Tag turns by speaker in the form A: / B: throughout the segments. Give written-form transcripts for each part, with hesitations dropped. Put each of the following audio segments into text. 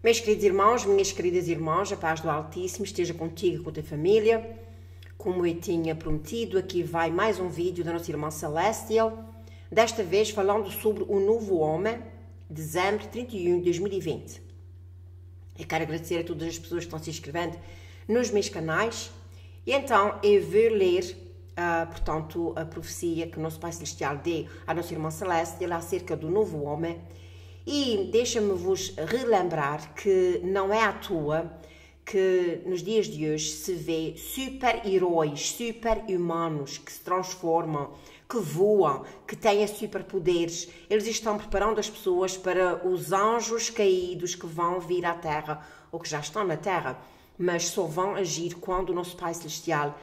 A: Meus queridos irmãos, minhas queridas irmãs, a paz do Altíssimo esteja contigo e com a tua família. Como eu tinha prometido, aqui vai mais um vídeo da nossa irmã Celestial, desta vez falando sobre o novo homem, dezembro 31 de 2020. Eu quero agradecer a todas as pessoas que estão se inscrevendo nos meus canais. E então eu vou ler, portanto, a profecia que o nosso Pai Celestial deu à nossa irmã Celestial acerca do novo homem. E deixa-me vos relembrar que não é à toa que nos dias de hoje se vê super-heróis, super-humanos que se transformam, que voam, que têm superpoderes. Eles estão preparando as pessoas para os anjos caídos que vão vir à Terra, ou que já estão na Terra, mas só vão agir quando o nosso Pai Celestial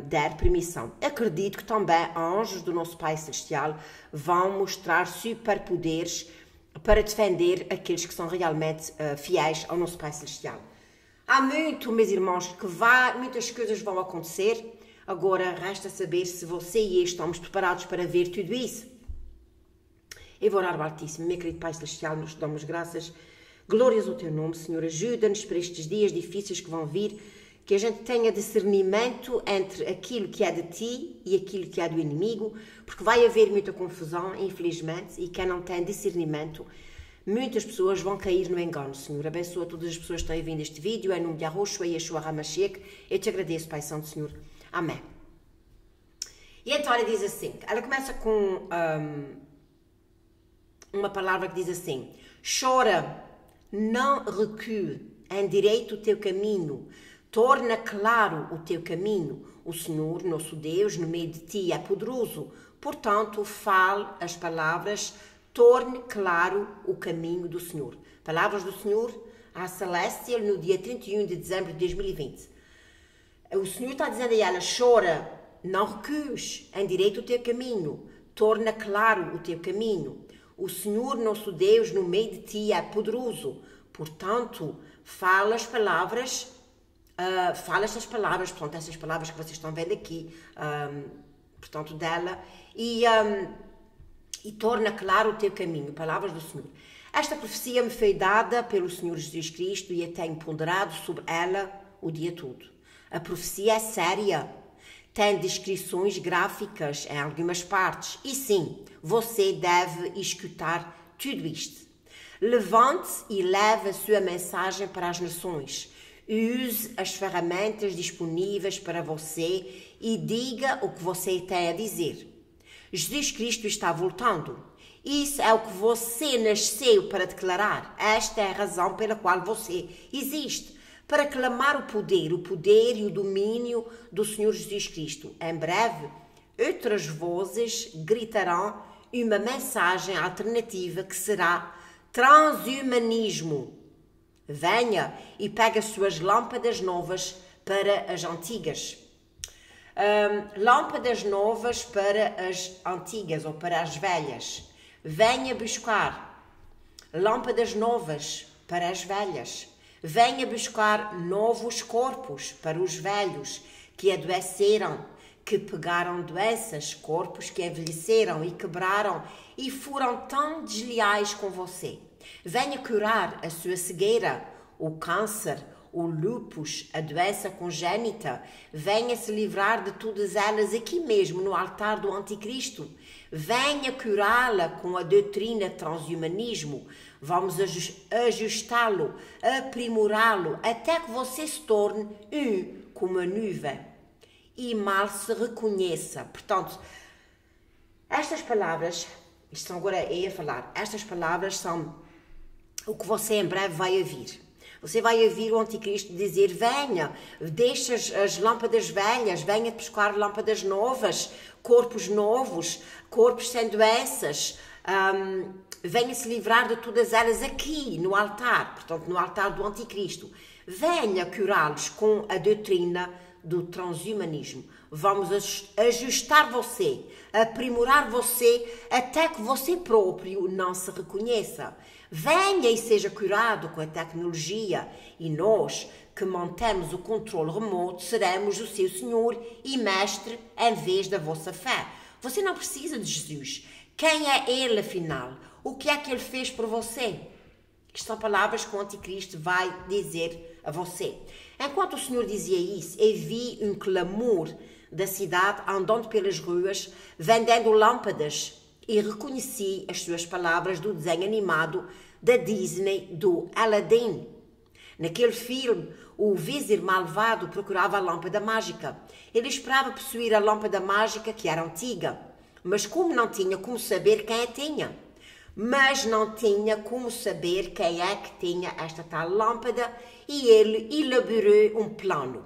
A: der permissão. Acredito que também anjos do nosso Pai Celestial vão mostrar superpoderes para defender aqueles que são realmente fiéis ao nosso Pai Celestial. Há muito, meus irmãos, que muitas coisas vão acontecer. Agora resta saber se você e eu estamos preparados para ver tudo isso. Eu vou orar ao Altíssimo, meu querido Pai Celestial, nós te damos graças, glórias ao teu nome, Senhor. Ajuda-nos para estes dias difíceis que vão vir, que a gente tenha discernimento entre aquilo que é de ti e aquilo que é do inimigo, porque vai haver muita confusão, infelizmente, e quem não tem discernimento, muitas pessoas vão cair no engano, Senhor. Abençoa todas as pessoas que estão ouvindo este vídeo, em nome de Yahushua e Yeshua HaMashiach. Eu te agradeço, Pai Santo, Senhor. Amém. E então ela diz assim, ela começa com uma palavra que diz assim: chora, não recue, endireita o teu caminho, torna claro o teu caminho. O Senhor, nosso Deus, no meio de ti é poderoso. Portanto, fale as palavras, torne claro o caminho do Senhor. Palavras do Senhor à Celestial no dia 31 de dezembro de 2020. O Senhor está dizendo a ela: chora, não recues, endireita o teu caminho, torna claro o teu caminho. O Senhor, nosso Deus, no meio de ti é poderoso. Portanto, fala as palavras, portanto, essas palavras que vocês estão vendo aqui, portanto, dela, e torna claro o teu caminho, palavras do Senhor. Esta profecia me foi dada pelo Senhor Jesus Cristo e eu tenho ponderado sobre ela o dia todo. A profecia é séria, tem descrições gráficas em algumas partes, e sim, você deve escutar tudo isto. Levante-se e leve a sua mensagem para as nações. Use as ferramentas disponíveis para você e diga o que você tem a dizer. Jesus Cristo está voltando. Isso é o que você nasceu para declarar. Esta é a razão pela qual você existe. Para clamar o poder e o domínio do Senhor Jesus Cristo. Em breve, outras vozes gritarão uma mensagem alternativa que será transhumanismo. Venha e pegue as suas lâmpadas novas para as antigas. Lâmpadas novas para as antigas ou para as velhas. Venha buscar lâmpadas novas para as velhas. Venha buscar novos corpos para os velhos que adoeceram, que pegaram doenças, corpos que envelheceram e quebraram e foram tão desleais com você. Venha curar a sua cegueira, o câncer, o lúpus, a doença congênita. Venha se livrar de todas elas aqui mesmo no altar do Anticristo. Venha curá-la com a doutrina transhumanismo. Vamos ajustá-lo, aprimorá-lo, até que você se torne como a nuvem e mal se reconheça. Portanto, estas palavras, isto agora é a falar, estas palavras são o que você em breve vai ouvir. Você vai ouvir o Anticristo dizer: venha, deixa as lâmpadas velhas, venha buscar lâmpadas novas, corpos novos, corpos sem doenças, venha se livrar de todas elas aqui no altar, portanto no altar do Anticristo. Venha curá-los com a doutrina do transhumanismo. Vamos ajustar você, aprimorar você, até que você próprio não se reconheça. Venha e seja curado com a tecnologia, e nós, que mantemos o controle remoto, seremos o seu Senhor e Mestre em vez da vossa fé. Você não precisa de Jesus. Quem é Ele, afinal? O que é que Ele fez por você? Isto são palavras que o anticristo vai dizer a você. Enquanto o Senhor dizia isso, eu vi um clamor da cidade andando pelas ruas, vendendo lâmpadas, e reconheci as suas palavras do desenho animado da Disney do Aladdin. Naquele filme, o vizir malvado procurava a lâmpada mágica. Ele esperava possuir a lâmpada mágica que era antiga, mas como não tinha como saber quem a tinha. Mas não tinha como saber quem é que tinha esta tal lâmpada, e ele elaborou um plano.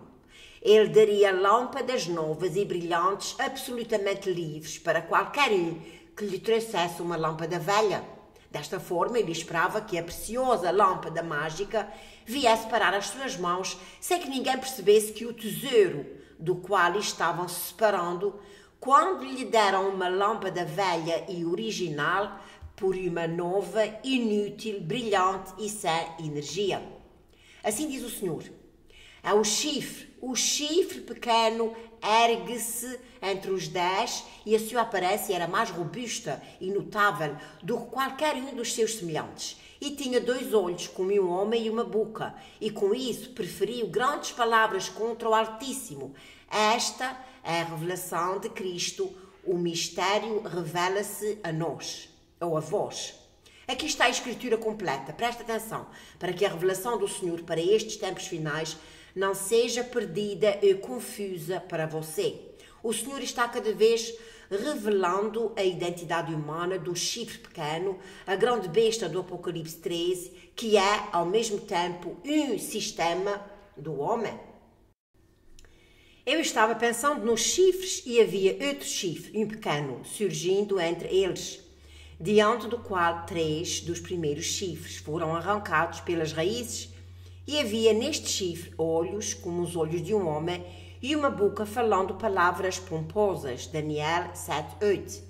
A: Ele daria lâmpadas novas e brilhantes, absolutamente livres, para qualquer um que lhe trouxesse uma lâmpada velha. Desta forma, ele esperava que a preciosa lâmpada mágica viesse parar às suas mãos, sem que ninguém percebesse que o tesouro do qual estavam se separando, quando lhe deram uma lâmpada velha e original, por uma nova, inútil, brilhante e sem energia. Assim diz o Senhor. É o chifre pequeno ergue-se entre os 10 e a sua aparência era mais robusta e notável do que qualquer um dos seus semelhantes. E tinha 2 olhos, como um homem, e uma boca, e com isso preferiu grandes palavras contra o Altíssimo. Esta é a revelação de Cristo, o mistério revela-se a nós, ou a vós. Aqui está a escritura completa, presta atenção, para que a revelação do Senhor para estes tempos finais não seja perdida e confusa para você. O Senhor está cada vez revelando a identidade humana do chifre pequeno, a grande besta do Apocalipse 13, que é, ao mesmo tempo, um sistema do homem. Eu estava pensando nos chifres e havia outro chifre, um pequeno, surgindo entre eles, diante do qual 3 dos primeiros chifres foram arrancados pelas raízes, e havia neste chifre olhos como os olhos de um homem e uma boca falando palavras pomposas. Daniel 7:8.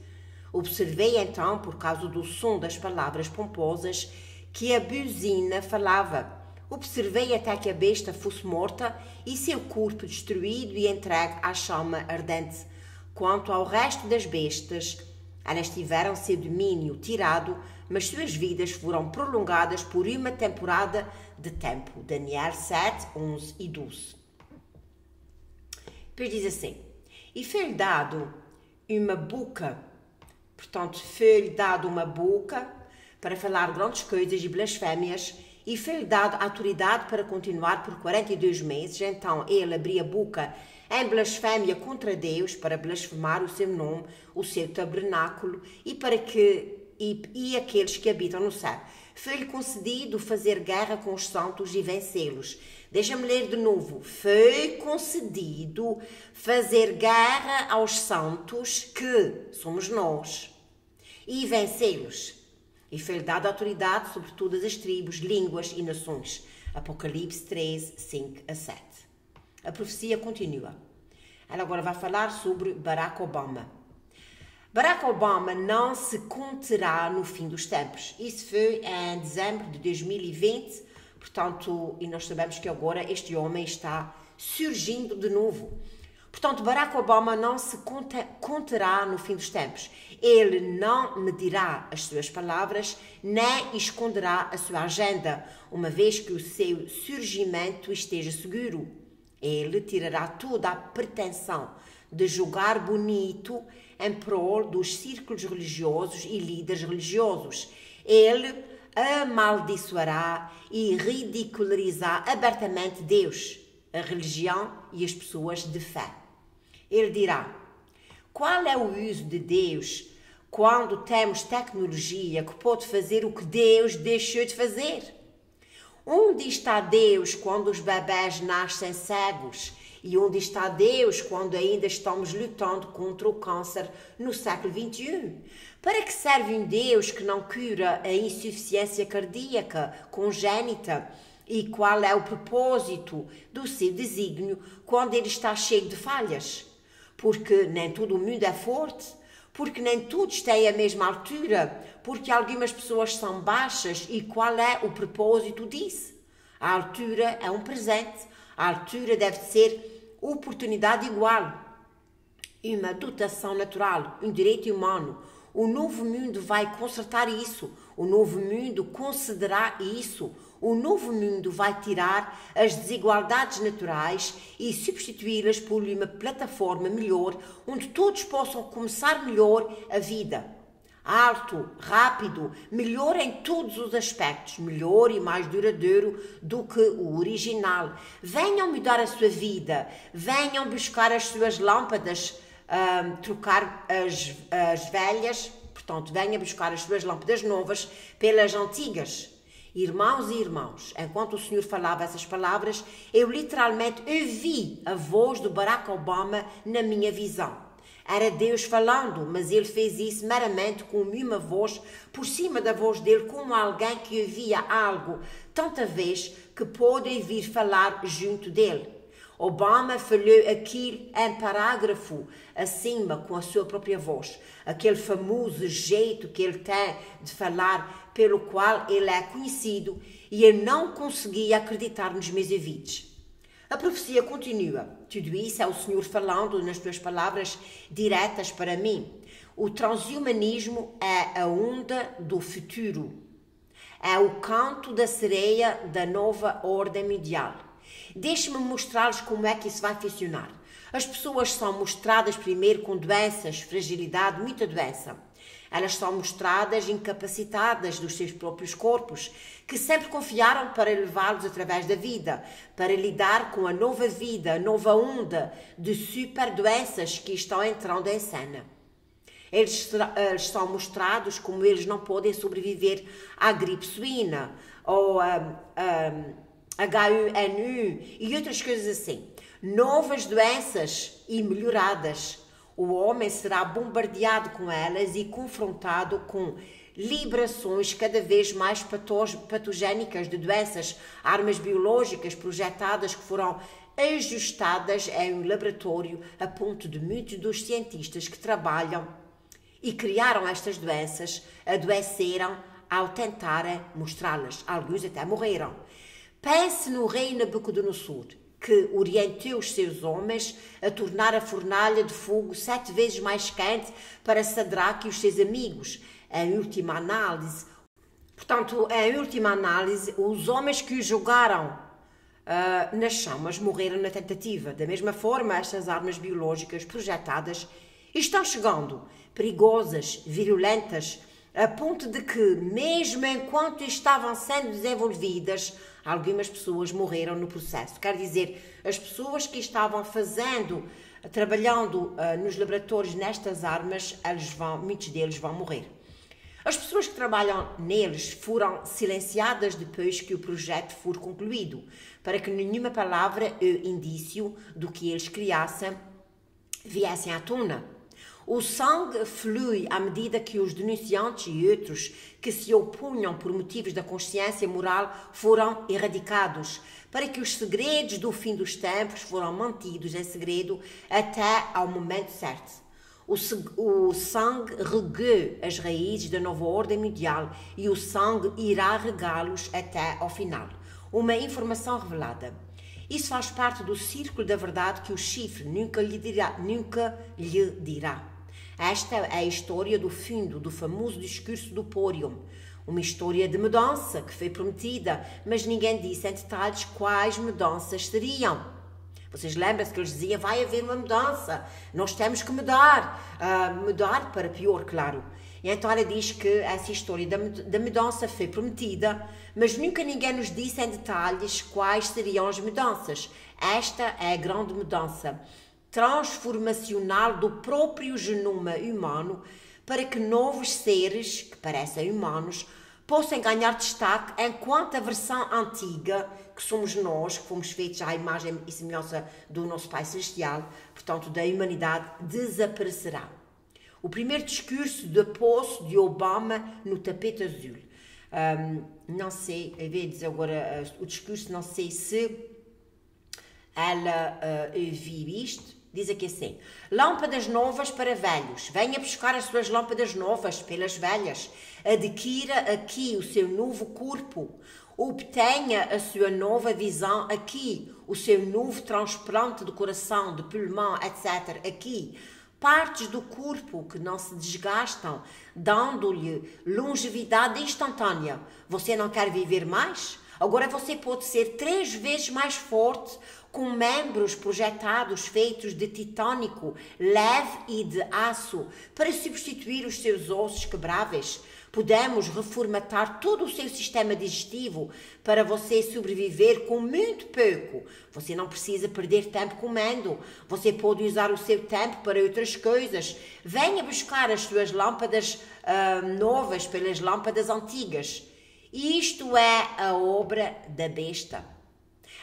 A: Observei então, por causa do som das palavras pomposas, que a buzina falava. Observei até que a besta fosse morta e seu corpo destruído e entregue à chama ardente. Quanto ao resto das bestas, elas tiveram seu domínio tirado, mas suas vidas foram prolongadas por uma temporada de tempo. Daniel 7, 11 e 12. Depois diz assim: e foi-lhe dado uma boca, portanto, foi-lhe dado uma boca para falar grandes coisas e blasfémias, e foi-lhe dado autoridade para continuar por 42 meses. Então ele abria a boca em blasfémia contra Deus, para blasfemar o seu nome, o seu tabernáculo e aqueles que habitam no céu. Foi-lhe concedido fazer guerra com os santos e vencê-los. Deixa-me ler de novo. Foi concedido fazer guerra aos santos, que somos nós, e vencê-los. E foi-lhe dada autoridade sobre todas as tribos, línguas e nações. Apocalipse 13, 5 a 7. A profecia continua. Ela agora vai falar sobre Barack Obama. Barack Obama não se conterá no fim dos tempos. Isso foi em dezembro de 2020, portanto, e nós sabemos que agora este homem está surgindo de novo. Portanto, Barack Obama não se conterá no fim dos tempos. Ele não medirá as suas palavras, nem esconderá a sua agenda, uma vez que o seu surgimento esteja seguro. Ele tirará toda a pretensão de julgar bonito em prol dos círculos religiosos e líderes religiosos. Ele amaldiçoará e ridicularizará abertamente Deus, a religião e as pessoas de fé. Ele dirá: qual é o uso de Deus quando temos tecnologia que pode fazer o que Deus deixou de fazer? Onde está Deus quando os bebés nascem cegos? E onde está Deus quando ainda estamos lutando contra o câncer no século XXI? Para que serve um Deus que não cura a insuficiência cardíaca congénita? E qual é o propósito do seu desígnio quando ele está cheio de falhas? Porque nem todo o mundo é forte, porque nem todos têm a mesma altura, porque algumas pessoas são baixas. E qual é o propósito disso? A altura é um presente, a altura deve ser oportunidade igual, uma dotação natural, um direito humano. O novo mundo vai consertar isso. O novo mundo concederá isso. O novo mundo vai tirar as desigualdades naturais e substituí-las por uma plataforma melhor, onde todos possam começar melhor a vida. Alto, rápido, melhor em todos os aspectos, melhor e mais duradouro do que o original. Venham mudar a sua vida, venham buscar as suas lâmpadas, trocar as velhas, portanto, venham buscar as suas lâmpadas novas pelas antigas. Irmãos e irmãos, enquanto o Senhor falava essas palavras, eu literalmente ouvi a voz do Barack Obama na minha visão. Era Deus falando, mas ele fez isso meramente com uma voz por cima da voz dele, como alguém que ouvia algo tanta vez que pôde vir falar junto dele. Obama falou aquilo em parágrafo acima com a sua própria voz, aquele famoso jeito que ele tem de falar pelo qual ele é conhecido, e eu não conseguia acreditar nos meus ouvidos. A profecia continua. Tudo isso é o Senhor falando nas suas palavras diretas para mim. O transhumanismo é a onda do futuro. É o canto da sereia da nova ordem mundial. Deixe-me mostrar-lhes como é que isso vai funcionar. As pessoas são mostradas primeiro com doenças, fragilidade, muita doença. Elas são mostradas incapacitadas dos seus próprios corpos, que sempre confiaram para levá-los através da vida, para lidar com a nova vida, a nova onda de super doenças que estão entrando em cena. Eles são mostrados como eles não podem sobreviver à gripe suína, ou H1N1 e outras coisas assim. Novas doenças e melhoradas. O homem será bombardeado com elas e confrontado com liberações cada vez mais patogénicas de doenças, armas biológicas projetadas que foram ajustadas em um laboratório a ponto de muitos dos cientistas que trabalham e criaram estas doenças adoeceram ao tentarem mostrá-las. Alguns até morreram. Pense no rei Nabucodonosor, que orientou os seus homens a tornar a fornalha de fogo 7 vezes mais quente para Sadraque e os seus amigos. Em última análise, os homens que o jogaram nas chamas morreram na tentativa. Da mesma forma, estas armas biológicas projetadas estão chegando, perigosas, virulentas, a ponto de que, mesmo enquanto estavam sendo desenvolvidas, algumas pessoas morreram no processo. Quer dizer, as pessoas que estavam trabalhando nos laboratórios nestas armas, muitos deles vão morrer. As pessoas que trabalham neles foram silenciadas depois que o projeto for concluído, para que nenhuma palavra ou indício do que eles criassem viessem à tona. O sangue flui à medida que os denunciantes e outros que se opunham por motivos da consciência moral foram erradicados, para que os segredos do fim dos tempos foram mantidos em segredo até ao momento certo. O sangue regou as raízes da nova ordem mundial e o sangue irá regá-los até ao final. Uma informação revelada. Isso faz parte do círculo da verdade que o chifre nunca lhe dirá. Esta é a história do fim do famoso discurso do Porium, uma história de mudança que foi prometida, mas ninguém disse em detalhes quais mudanças seriam. Vocês lembram-se que eles diziam, vai haver uma mudança, nós temos que mudar, mudar para pior, claro. E então ela diz que essa história da mudança foi prometida, mas nunca ninguém nos disse em detalhes quais seriam as mudanças. Esta é a grande mudança transformacional do próprio genoma humano para que novos seres, que parecem humanos, possam ganhar destaque enquanto a versão antiga, que somos nós, que fomos feitos à imagem e semelhança do nosso Pai Celestial, portanto da humanidade, desaparecerá. O primeiro discurso de posse de Obama no tapete azul. Não sei, eu vou dizer agora o discurso, não sei se ela ouviu isto. Diz aqui assim, lâmpadas novas para velhos, venha buscar as suas lâmpadas novas pelas velhas, adquira aqui o seu novo corpo, obtenha a sua nova visão aqui, o seu novo transplante de coração, de pulmão, etc. aqui, partes do corpo que não se desgastam, dando-lhe longevidade instantânea. Você não quer viver mais? Agora você pode ser 3 vezes mais forte, com membros projetados feitos de titânico leve e de aço, para substituir os seus ossos quebráveis. Podemos reformatar todo o seu sistema digestivo para você sobreviver com muito pouco. Você não precisa perder tempo comendo. Você pode usar o seu tempo para outras coisas. Venha buscar as suas lâmpadas novas pelas lâmpadas antigas. Isto é a obra da besta.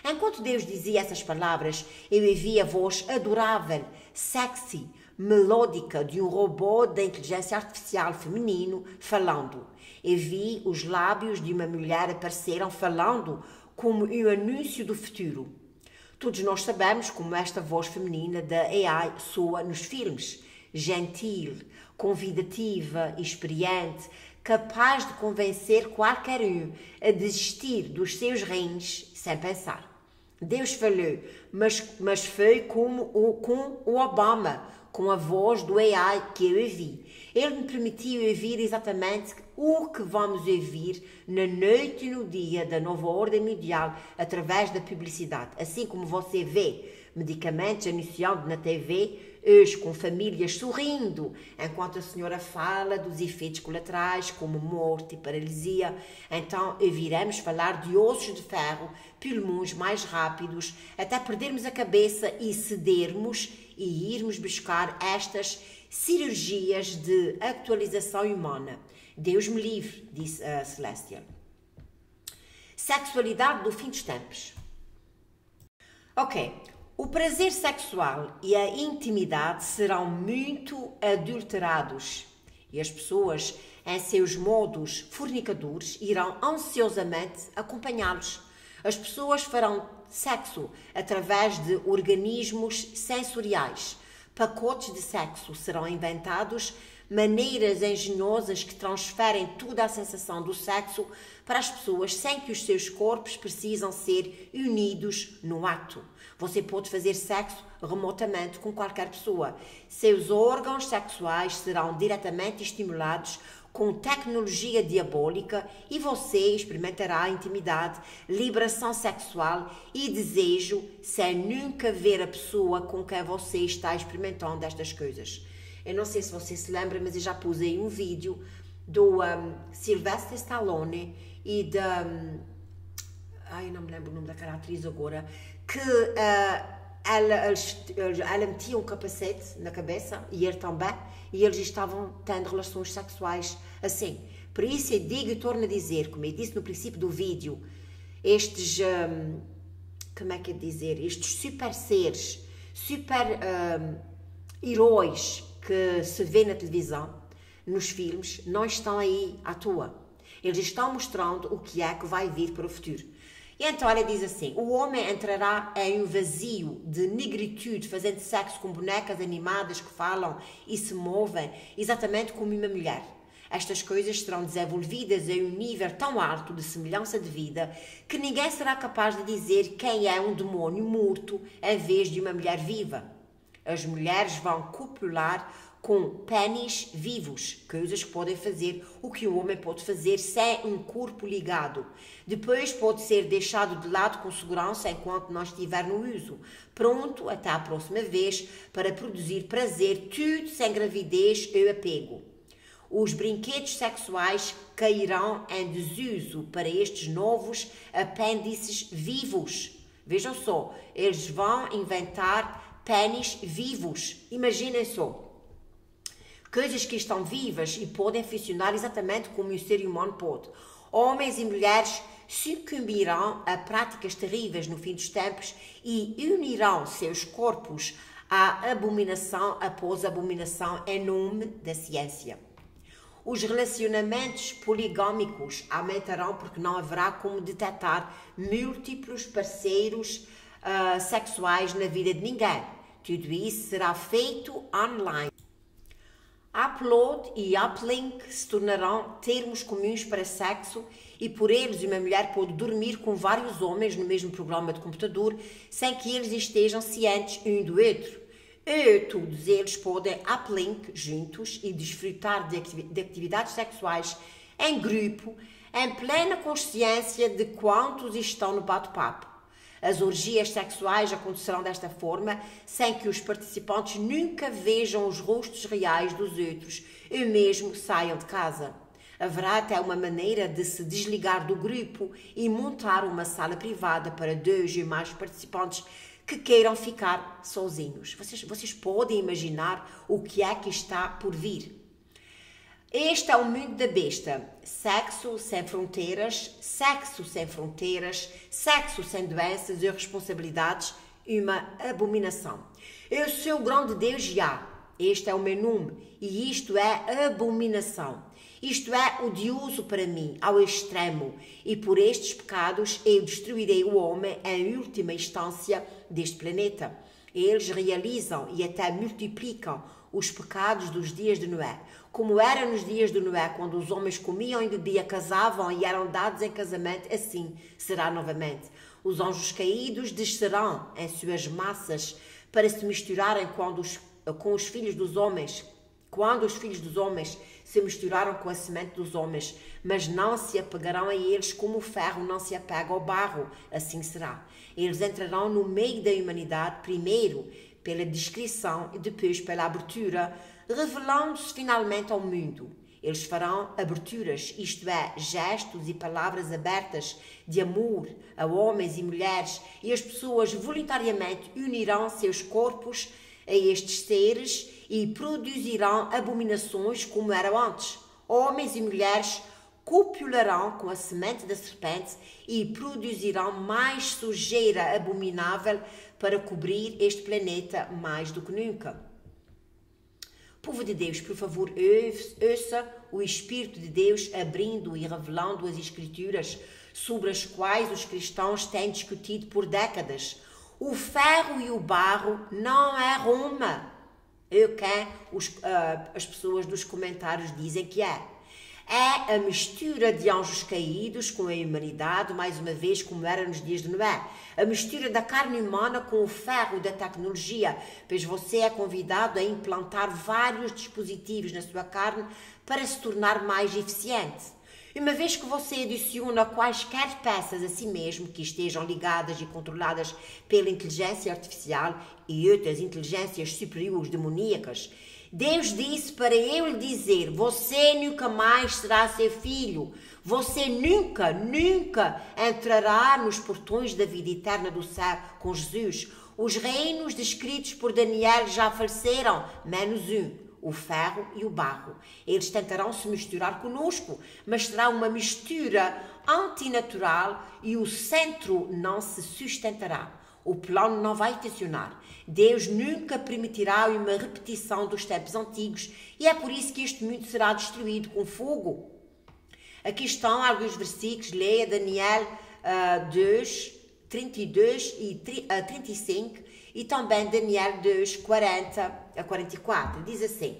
A: Enquanto Deus dizia essas palavras, eu ouvi a voz adorável, sexy, melódica de um robô da inteligência artificial feminino falando. Eu vi os lábios de uma mulher apareceram falando como um anúncio do futuro. Todos nós sabemos como esta voz feminina da AI soa nos filmes. Gentil, convidativa, experiente, capaz de convencer qualquer um a desistir dos seus rins sem pensar. Deus falou, mas foi com o Obama, com a voz do AI que eu ouvi. Ele me permitiu ouvir exatamente o que vamos ouvir na noite e no dia da nova ordem mundial através da publicidade. Assim como você vê medicamentos anunciando na TV, hoje com famílias sorrindo, enquanto a senhora fala dos efeitos colaterais, como morte e paralisia. Então ouviremos falar de ossos de ferro, pulmões mais rápidos, até perdermos a cabeça e cedermos e irmos buscar estas cirurgias de atualização humana. Deus me livre, disse a Celestial. Sexualidade do fim dos tempos. Ok. O prazer sexual e a intimidade serão muito adulterados e as pessoas, em seus modos fornicadores, irão ansiosamente acompanhá-los. As pessoas farão sexo através de organismos sensoriais. Pacotes de sexo serão inventados, maneiras engenhosas que transferem toda a sensação do sexo para as pessoas sem que os seus corpos precisam ser unidos no ato. Você pode fazer sexo remotamente com qualquer pessoa. Seus órgãos sexuais serão diretamente estimulados com tecnologia diabólica e você experimentará intimidade, liberação sexual e desejo sem nunca ver a pessoa com quem você está experimentando estas coisas. Eu não sei se você se lembra, mas eu já pus aí um vídeo do Sylvester Stallone e da... não me lembro o nome daquela atriz agora, que ela metia um capacete na cabeça e ele também, e eles estavam tendo relações sexuais assim. Por isso eu digo e torno a dizer, como eu disse no princípio do vídeo, estes, como é que é dizer, estes super seres, super heróis que se vê na televisão, nos filmes, não estão aí à toa. Eles estão mostrando o que é que vai vir para o futuro. E então ela diz assim, o homem entrará em um vazio de negritude, fazendo sexo com bonecas animadas que falam e se movem, exatamente como uma mulher. Estas coisas serão desenvolvidas em um nível tão alto de semelhança de vida que ninguém será capaz de dizer quem é um demônio morto em vez de uma mulher viva. As mulheres vão copular com pênis vivos, coisas que podem fazer o que o homem pode fazer sem um corpo ligado. Depois pode ser deixado de lado com segurança enquanto não estiver no uso, pronto até a próxima vez para produzir prazer, tudo sem gravidez ou apego. Os brinquedos sexuais cairão em desuso para estes novos apêndices vivos. Vejam só, eles vão inventar pênis vivos. Imaginem só. Coisas que estão vivas e podem funcionar exatamente como o ser humano pode. Homens e mulheres sucumbirão a práticas terríveis no fim dos tempos e unirão seus corpos à abominação após abominação em nome da ciência. Os relacionamentos poligâmicos aumentarão porque não haverá como detectar múltiplos parceiros sexuais na vida de ninguém. Tudo isso será feito online. Upload e uplink se tornarão termos comuns para sexo e por eles uma mulher pode dormir com vários homens no mesmo programa de computador sem que eles estejam cientes um do outro. E todos eles podem uplink juntos e desfrutar de atividades sexuais em grupo, em plena consciência de quantos estão no bate-papo. As orgias sexuais acontecerão desta forma, sem que os participantes nunca vejam os rostos reais dos outros e mesmo saiam de casa. Haverá até uma maneira de se desligar do grupo e montar uma sala privada para 2 ou mais participantes que queiram ficar sozinhos. Vocês podem imaginar o que é que está por vir. Este é o mundo da besta. Sexo sem fronteiras, sexo sem fronteiras, sexo sem doenças e responsabilidades, uma abominação. Eu sou o grande Deus Já. Este é o meu nome e isto é abominação. Isto é odioso para mim, ao extremo, e por estes pecados eu destruirei o homem em última instância deste planeta. Eles realizam e até multiplicam os pecados dos dias de Noé. Como era nos dias de Noé, quando os homens comiam e bebiam, casavam e eram dados em casamento, assim será novamente. Os anjos caídos descerão em suas massas para se misturarem com os filhos dos homens, quando os filhos dos homens se misturaram com a semente dos homens, mas não se apegarão a eles como o ferro não se apega ao barro, assim será. Eles entrarão no meio da humanidade, primeiro pela descrição e depois pela abertura, revelando-se finalmente ao mundo. Eles farão aberturas, isto é, gestos e palavras abertas de amor a homens e mulheres, e as pessoas voluntariamente unirão seus corpos a estes seres e produzirão abominações como eram antes. Homens e mulheres copularão com a semente da serpente e produzirão mais sujeira abominável para cobrir este planeta mais do que nunca. Povo de Deus, por favor, ouça o Espírito de Deus abrindo e revelando as Escrituras sobre as quais os cristãos têm discutido por décadas. O ferro e o barro não é Roma. É o que as pessoas dos comentários dizem que é. É a mistura de anjos caídos com a humanidade, mais uma vez como era nos dias de Noé. A mistura da carne humana com o ferro da tecnologia, pois você é convidado a implantar vários dispositivos na sua carne para se tornar mais eficiente. Uma vez que você adiciona quaisquer peças a si mesmo que estejam ligadas e controladas pela inteligência artificial e outras inteligências superiores demoníacas, Deus disse para eu lhe dizer: você nunca mais será seu filho. Você nunca entrará nos portões da vida eterna do céu com Jesus. Os reinos descritos por Daniel já faleceram, menos um: o ferro e o barro. Eles tentarão se misturar conosco, mas será uma mistura antinatural e o centro não se sustentará. O plano não vai funcionar. Deus nunca permitirá uma repetição dos tempos antigos e é por isso que este mundo será destruído com fogo. Aqui estão alguns versículos. Leia Daniel 2, 32 e 35 e também Daniel 2, 40 a 44. Diz assim: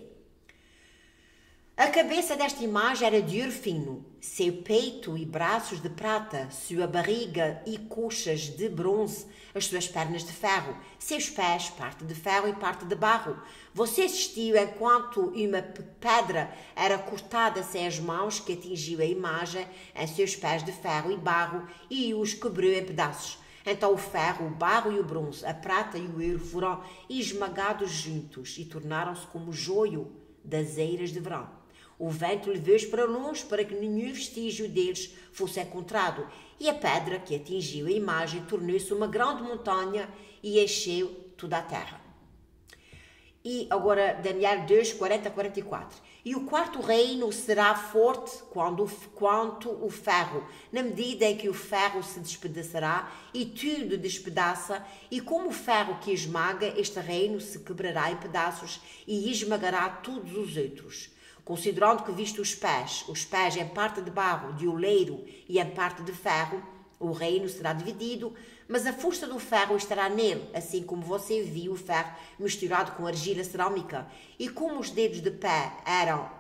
A: a cabeça desta imagem era de ouro fino, seu peito e braços de prata, sua barriga e coxas de bronze, as suas pernas de ferro, seus pés, parte de ferro e parte de barro. Você assistiu enquanto uma pedra era cortada sem as mãos que atingiu a imagem em seus pés de ferro e barro e os quebrou em pedaços. Então o ferro, o barro e o bronze, a prata e o ouro foram esmagados juntos e tornaram-se como joio das eiras de verão. O vento levou-os para longe para que nenhum vestígio deles fosse encontrado, e a pedra que atingiu a imagem tornou-se uma grande montanha e encheu toda a terra. E agora Daniel 2, 40 a 44. E o quarto reino será forte quanto o ferro, na medida em que o ferro se despedaçará e tudo despedaça, e como o ferro que esmaga, este reino se quebrará em pedaços e esmagará todos os outros. Considerando que visto os pés em parte de barro, de oleiro e em parte de ferro, o reino será dividido, mas a força do ferro estará nele, assim como você viu o ferro misturado com argila cerâmica. E como os dedos de pé eram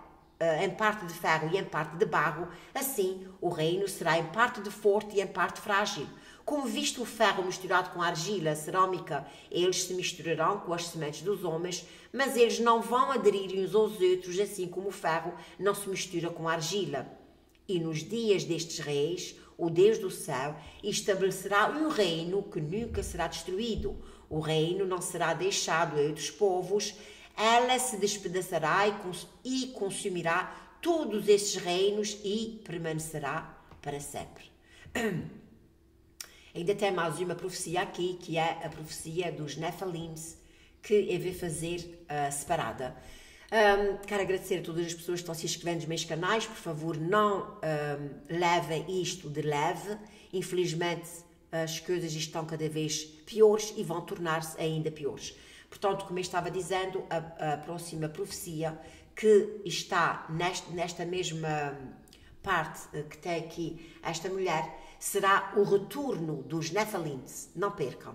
A: em parte de ferro e em parte de barro, assim o reino será em parte de forte e em parte frágil. Como visto o ferro misturado com a argila, a cerâmica, eles se misturarão com as sementes dos homens, mas eles não vão aderir uns aos outros, assim como o ferro não se mistura com a argila. E nos dias destes reis, o Deus do céu estabelecerá um reino que nunca será destruído. O reino não será deixado a outros povos, ela se despedaçará e consumirá todos esses reinos e permanecerá para sempre. Ainda tem mais uma profecia aqui, que é a profecia dos Nephilims, que eu vou fazer separada. Quero agradecer a todas as pessoas que estão se inscrevendo nos meus canais. Por favor, não levem isto de leve. Infelizmente, as coisas estão cada vez piores e vão tornar-se ainda piores. Portanto, como eu estava dizendo, a próxima profecia que está nesta mesma parte que tem aqui esta mulher será o retorno dos Nephilims. Não percam.